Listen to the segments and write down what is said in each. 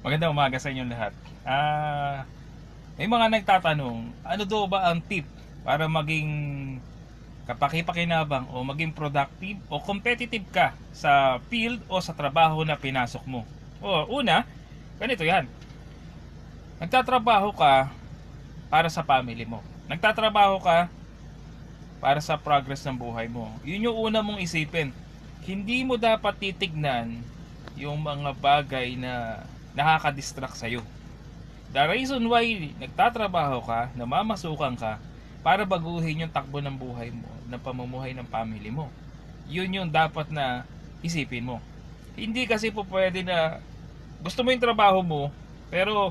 Magandang umaga sa inyong lahat. May mga nagtatanong, ano daw ba ang tip para maging kapaki-pakinabang o maging productive o competitive ka sa field o sa trabaho na pinasok mo? Una, ganito yan. Nagtatrabaho ka para sa family mo. Nagtatrabaho ka para sa progress ng buhay mo. Yun yung una mong isipin. Hindi mo dapat titignan yung mga bagay na nakaka-distract sa'yo. The reason why nagtatrabaho ka, namamasukan ka, para baguhin yung takbo ng buhay mo, ng pamumuhay ng family mo. Yun yung dapat na isipin mo. Hindi kasi po pwede na gusto mo yung trabaho mo, pero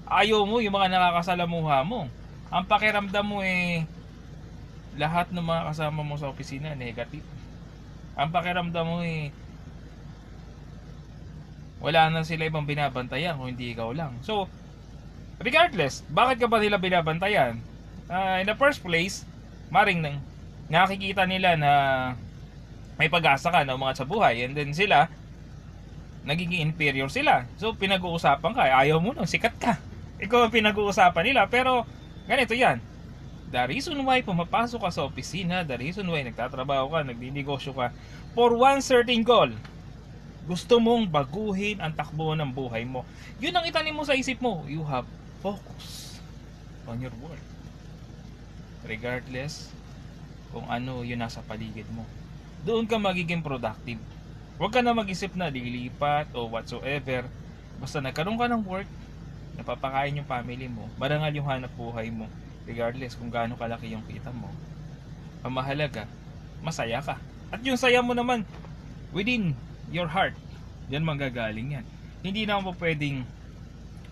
ayaw mo yung mga nakakasalamuha mo. Ang pakiramdam mo lahat ng mga kasama mo sa opisina negative. Ang pakiramdam mo wala na sila ibang binabantayan kung hindi ikaw lang. So, regardless, bakit ka ba nila binabantayan? In the first place, maring nakikita nila na may pag-asa ka na umangat sa buhay, and then sila nagiging inferior sila. So, pinag-uusapan ka, ayaw mo nung sikat ka. Ikaw ang pinag-uusapan nila, pero ganito yan. The reason why pumapasok ka sa opisina, the reason why nagtatrabaho ka, nagdinegosyo ka, for one certain goal. Gusto mong baguhin ang takbo ng buhay mo. Yun ang itanim mo sa isip mo. You have focus on your work. Regardless kung ano yun nasa paligid mo. Doon ka magiging productive. Huwag ka na mag-isip na lilipat o whatsoever. Basta nagkaroon ka ng work, napapakain yung family mo, marangal yung hanap buhay mo. Regardless kung gaano kalaki yung kita mo. Ang mahalaga, masaya ka. At yung saya mo naman, within your heart, yan manggagaling yan. Hindi na mo pwedeng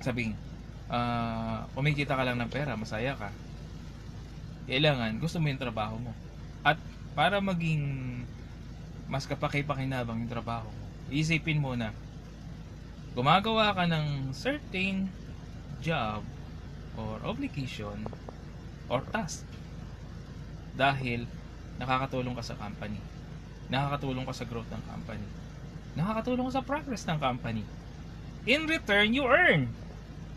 sabing kumikita ka lang ng pera, masaya ka. Kailangan gusto mo yung trabaho mo. At para maging mas kapaki-pakinabang yung trabaho mo, isipin mo na gumagawa ka ng certain job or obligation or task dahil nakakatulong ka sa company, nakakatulong ka sa growth ng company, nakakatulong sa progress ng company. In return, you earn.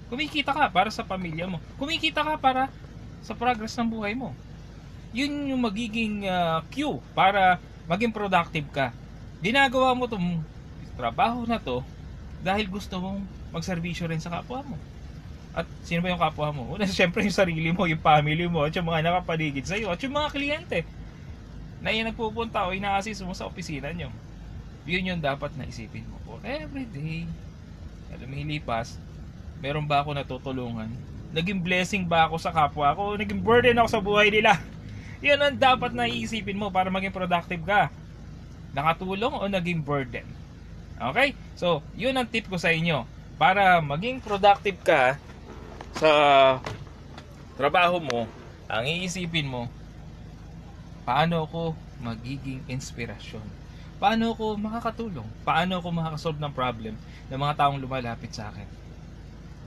Kumikita ka para sa pamilya mo. Kumikita ka para sa progress ng buhay mo. Yun yung magiging cue para maging productive ka. Ginagawa mo itong trabaho na to dahil gusto mong magserbisyo rin sa kapwa mo. At sino ba yung kapwa mo? Una, siyempre yung sarili mo, yung family mo, at yung mga nakapaligid sa'yo, at yung mga kliyente na yung nagpupunta o ina-assist mo sa opisina nyo. Yun yung dapat na isipin mo. For everyday na lumilipas, meron ba ako natutulungan? Naging blessing ba ako sa kapwa ko? Naging burden ako sa buhay nila? Yun ang dapat na iisipin mo para maging productive ka. Nakatulong o naging burden? Okay? So, yun ang tip ko sa inyo. Para maging productive ka sa trabaho mo, ang iisipin mo, paano ako magiging inspirasyon? Paano ako makakatulong? Paano ako makakasolve ng problem ng mga taong lumalapit sa akin?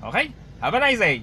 Okay? Have a nice day!